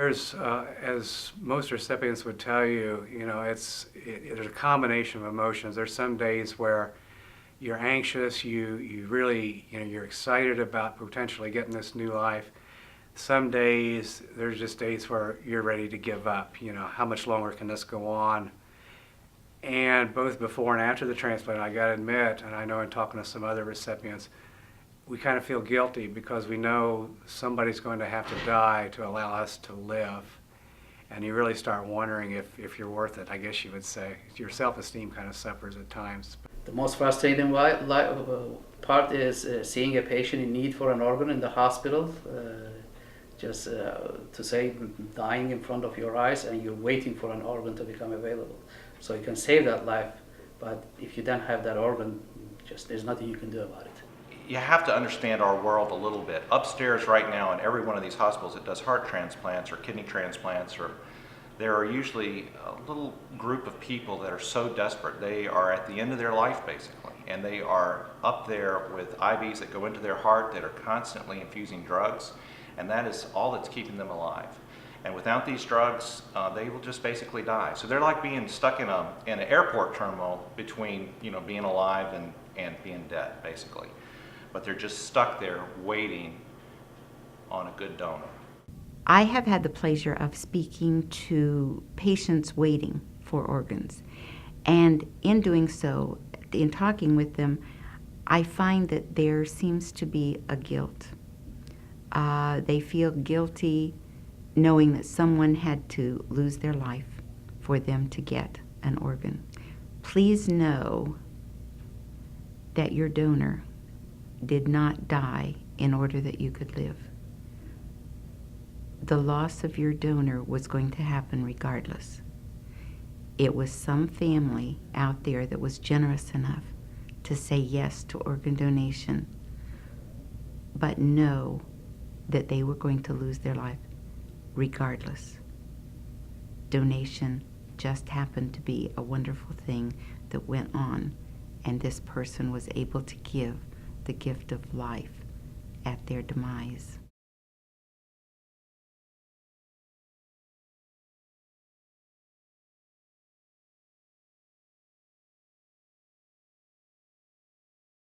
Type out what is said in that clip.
There's, as most recipients would tell you, there's a combination of emotions. There's some days where you're anxious, you really, you're excited about potentially getting this new life. Some days, there's just days where you're ready to give up. How much longer can this go on? And both before and after the transplant, I gotta admit, and I know in talking to some other recipients, we kind of feel guilty because we know somebody's going to have to die to allow us to live. And you really start wondering if you're worth it, I guess you would say. Your self-esteem kind of suffers at times. The most frustrating part is seeing a patient in need for an organ in the hospital, to say dying in front of your eyes, and you're waiting for an organ to become available. So you can save that life, but if you don't have that organ, there's nothing you can do about it. You have to understand our world a little bit. Upstairs right now in every one of these hospitals that does heart transplants or kidney transplants, there are usually a little group of people that are so desperate. They are at the end of their life basically, and they are up there with IVs that go into their heart that are constantly infusing drugs, and that is all that's keeping them alive. And without these drugs, they will just basically die. So they're like being stuck in an airport terminal between being alive and being dead basically. But they're just stuck there waiting on a good donor. I have had the pleasure of speaking to patients waiting for organs. And in doing so, in talking with them, I find that there seems to be a guilt. They feel guilty knowing that someone had to lose their life for them to get an organ. Please know that your donor did not die in order that you could live. The loss of your donor was going to happen regardless. It was some family out there that was generous enough to say yes to organ donation, but know that they were going to lose their life regardless. Donation just happened to be a wonderful thing that went on, and this person was able to give the gift of life at their demise.